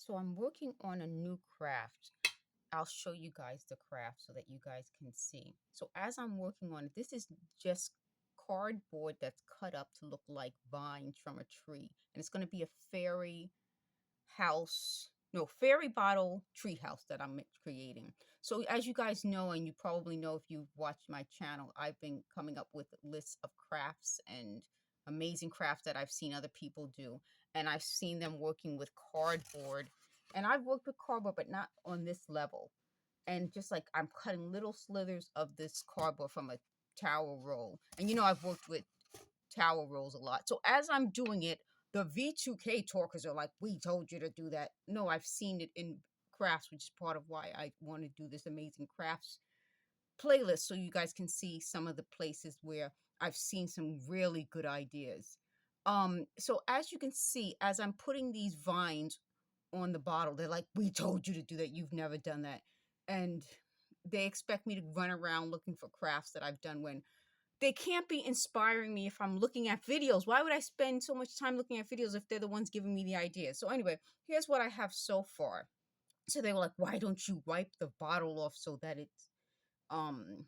So I'm working on a new craft. I'll show you guys the craft so that you guys can see. So as I'm working on it, this is just cardboard that's cut up to look like vines from a tree. And it's going to be a fairy house, no, fairy bottle tree house that I'm creating. So as you guys know, and you probably know if you've watched my channel, I've been coming up with lists of crafts and amazing crafts that I've seen other people do. And I've seen them working with cardboard. And I've worked with cardboard, but not on this level. And just like I'm cutting little slithers of this cardboard from a towel roll. And I've worked with towel rolls a lot. So as I'm doing it, the V2K talkers are like, we told you to do that. No, I've seen it in crafts, which is part of why I want to do this amazing crafts playlist so you guys can see some of the places where I've seen some really good ideas. So as you can see, as I'm putting these vines on the bottle, they're like, we told you to do that. You've never done that. And they expect me to run around looking for crafts that I've done when they can't be inspiring me if I'm looking at videos. Why would I spend so much time looking at videos if they're the ones giving me the ideas? So anyway, here's what I have so far. So they were like, why don't you wipe the bottle off so that it um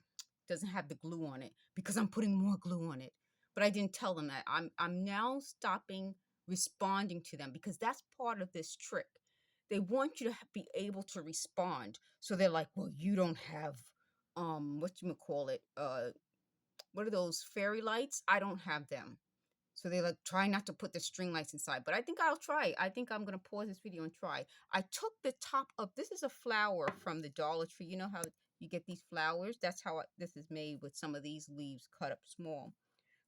doesn't have the glue on it? Because I'm putting more glue on it. But I didn't tell them that. I'm now stopping responding to them because that's part of this trick. They want you to be able to respond. So they're like, well, you don't have what you call it, what are those fairy lights? I don't have them. So they like try not to put the string lights inside, but I think I'll try. I think I'm gonna pause this video and try. I took the top of this is a flower from the Dollar Tree. You know how you get these flowers? That's how this is made with some of these leaves cut up small.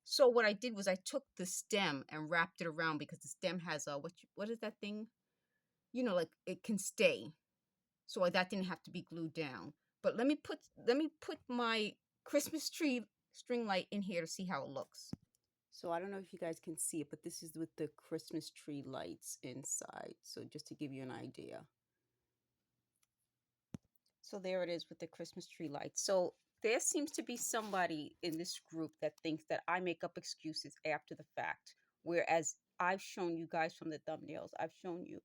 So what I did was I took the stem and wrapped it around because the stem has a what is that thing? Like it can stay. So that didn't have to be glued down. But let me put my Christmas tree string light in here to see how it looks. So I don't know if you guys can see it, but this is with the Christmas tree lights inside. So just to give you an idea. So there it is with the Christmas tree lights. So there seems to be somebody in this group that thinks that I make up excuses after the fact. Whereas I've shown you guys from the thumbnails, I've shown you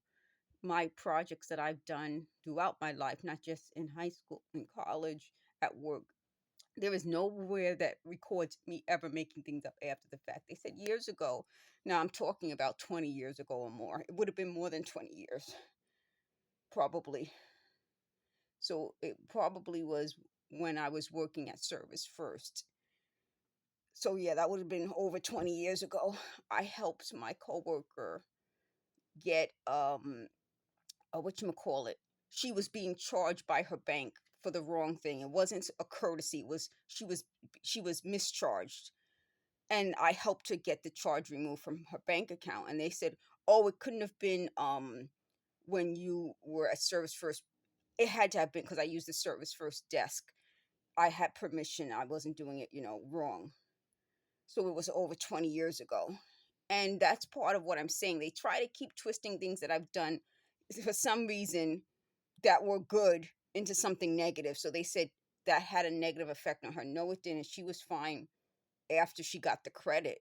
my projects that I've done throughout my life, not just in high school, in college, at work. There is nowhere that records me ever making things up after the fact. They said years ago. Now I'm talking about 20 years ago or more. It would have been more than 20 years, probably. So it probably was when I was working at Service First. So yeah, that would have been over 20 years ago. I helped my coworker get whatchamacallit. She was being charged by her bank for the wrong thing. It wasn't a courtesy. It was she was mischarged. And I helped her get the charge removed from her bank account. And they said, "Oh, it couldn't have been when you were at Service First. It had to have been because I used the Service First desk. I had permission. I wasn't doing it, wrong." So it was over 20 years ago. And that's part of what I'm saying. They try to keep twisting things that I've done for some reason that were good into something negative. So they said that had a negative effect on her. No, it didn't. She was fine after she got the credit.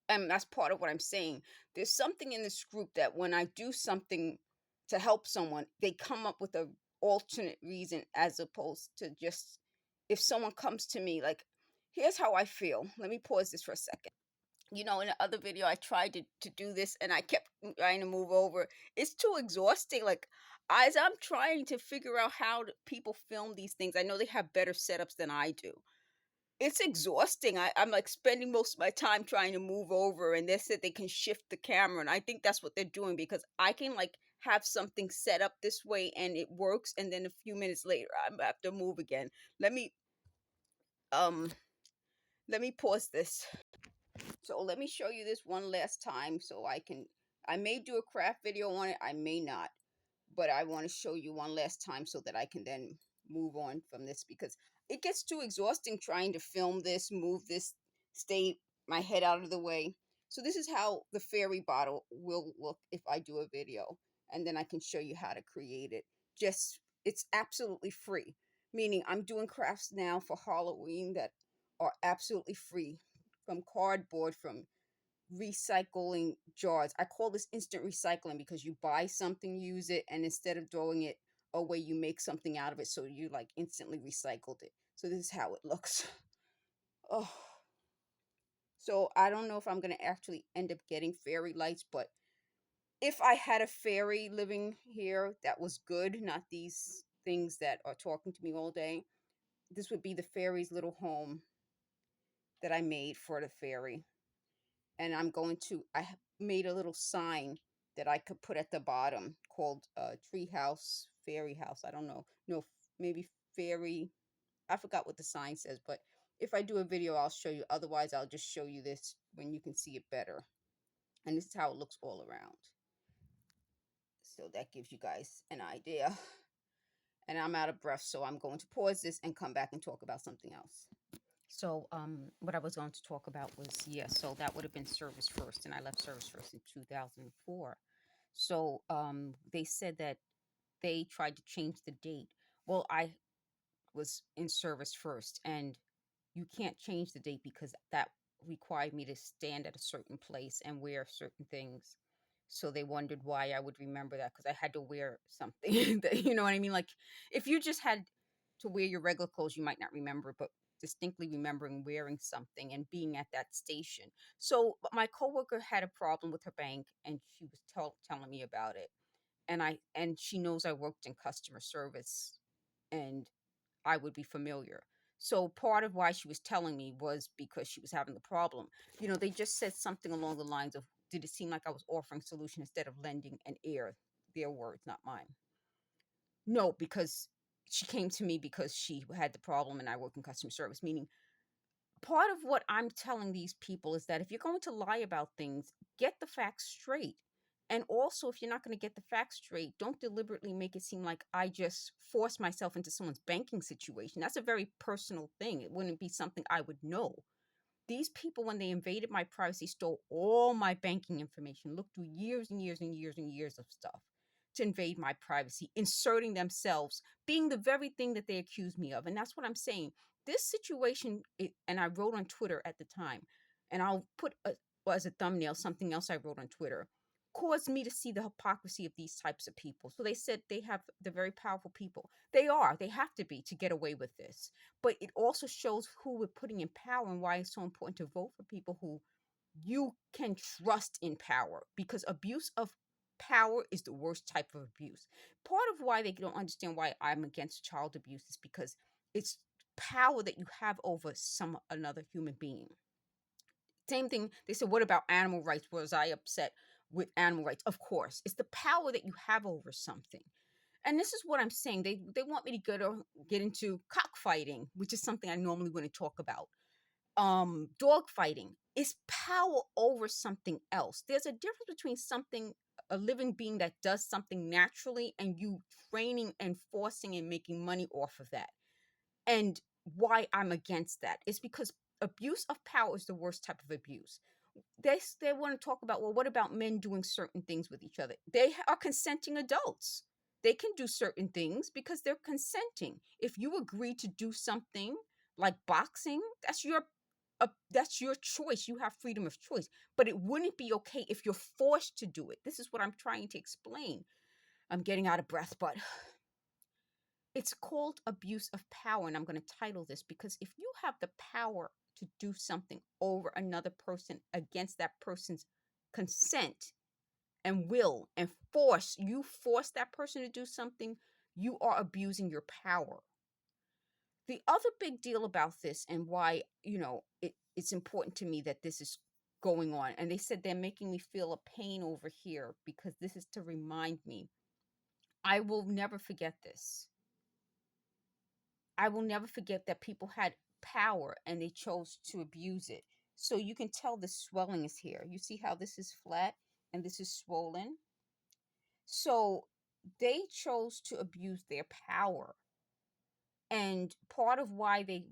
And that's part of what I'm saying. There's something in this group that when I do something to help someone, they come up with a alternate reason as opposed to just if someone comes to me like, here's how I feel. Let me pause this for a second. In the other video, I tried to do this and I kept trying to move over. It's too exhausting. Like, as I'm trying to figure out how people film these things, I know they have better setups than I do. It's exhausting. I'm like spending most of my time trying to move over, and they said they can shift the camera, and I think that's what they're doing because I can like have something set up this way and it works, and then a few minutes later I have to move again. Let me um let me pause this. So let me show you this one last time so I may do a craft video on it, I may not, but I want to show you one last time so that I can then move on from this because it gets too exhausting trying to film this, move this, stay my head out of the way. So this is how the fairy bottle will look if I do a video, and then I can show you how to create it. It's absolutely free, meaning I'm doing crafts now for Halloween that are absolutely free, from cardboard, from recycling jars. I call this instant recycling because you buy something, use it, and instead of throwing it away, you make something out of it. So you like instantly recycled it. So this is how it looks. Oh, so I don't know if I'm going to actually end up getting fairy lights, but if I had a fairy living here that was good, not these things that are talking to me all day, this would be the fairy's little home that I made for the fairy. And made a little sign that I could put at the bottom called Tree House, Fairy House. I don't know. No, maybe Fairy. I forgot what the sign says, but if I do a video, I'll show you. Otherwise, I'll just show you this when you can see it better. And this is how it looks all around. So that gives you guys an idea. And I'm out of breath, so I'm going to pause this and come back and talk about something else. So, what I was going to talk about was, so that would have been Service First, and I left Service First in 2004. So, they said that they tried to change the date. Well, I was in Service First, and you can't change the date because that required me to stand at a certain place and wear certain things. So they wondered why I would remember that because I had to wear something that, you know what I mean? Like if you just had to wear your regular clothes, you might not remember, but distinctly remembering wearing something and being at that station. So my coworker had a problem with her bank and she was telling me about it. And she knows I worked in customer service and I would be familiar. So part of why she was telling me was because she was having the problem. You know, they just said something along the lines of, did it seem like I was offering solution instead of lending an ear? Their words, not mine. No, because she came to me because she had the problem and I work in customer service, meaning part of what I'm telling these people is that if you're going to lie about things, get the facts straight. And also, if you're not going to get the facts straight, don't deliberately make it seem like I just forced myself into someone's banking situation. That's a very personal thing. It wouldn't be something I would know. These people, when they invaded my privacy, stole all my banking information, looked through years and years and years and years of stuff to invade my privacy, inserting themselves, being the very thing that they accused me of. And that's what I'm saying. This situation, and I wrote on Twitter at the time, and I'll put as a thumbnail something else I wrote on Twitter, caused me to see the hypocrisy of these types of people. So they said they have the very powerful people. They have to be to get away with this. But it also shows who we're putting in power and why it's so important to vote for people who you can trust in power, because abuse of power is the worst type of abuse. Part of why they don't understand why I'm against child abuse is because it's power that you have over some another human being. Same thing, they said, what about animal rights? Was I upset with animal rights? Of course. It's the power that you have over something. And this is what I'm saying. They want me to get into cockfighting, which is something I normally wouldn't talk about. Dog fighting is power over something else. There's a difference between something, a living being that does something naturally, and you training and forcing and making money off of that. And why I'm against that is because abuse of power is the worst type of abuse. They want to talk about, well, what about men doing certain things with each other? They are consenting adults. They can do certain things because they're consenting. If you agree to do something like boxing, that's your choice. You have freedom of choice. But it wouldn't be okay if you're forced to do it. This is what I'm trying to explain. I'm getting out of breath, but it's called abuse of power. And I'm going to title this because if you have the power to do something over another person against that person's consent and will and force that person to do something, you are abusing your power. The other big deal about this and why, it's important to me that this is going on. And they said they're making me feel a pain over here because this is to remind me. I will never forget this. I will never forget that people had power and they chose to abuse it. So you can tell the swelling is here. You see how this is flat and this is swollen? So they chose to abuse their power. And part of why they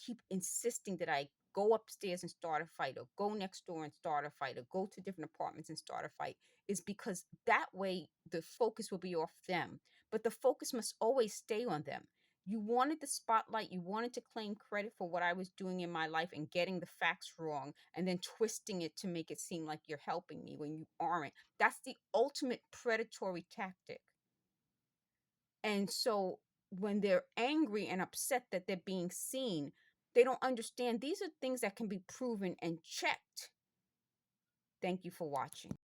keep insisting that I go upstairs and start a fight, or go next door and start a fight, or go to different apartments and start a fight, is because that way the focus will be off them. But the focus must always stay on them. You wanted the spotlight, you wanted to claim credit for what I was doing in my life and getting the facts wrong and then twisting it to make it seem like you're helping me when you aren't. That's the ultimate predatory tactic. And so when they're angry and upset that they're being seen, they don't understand these are things that can be proven and checked. Thank you for watching.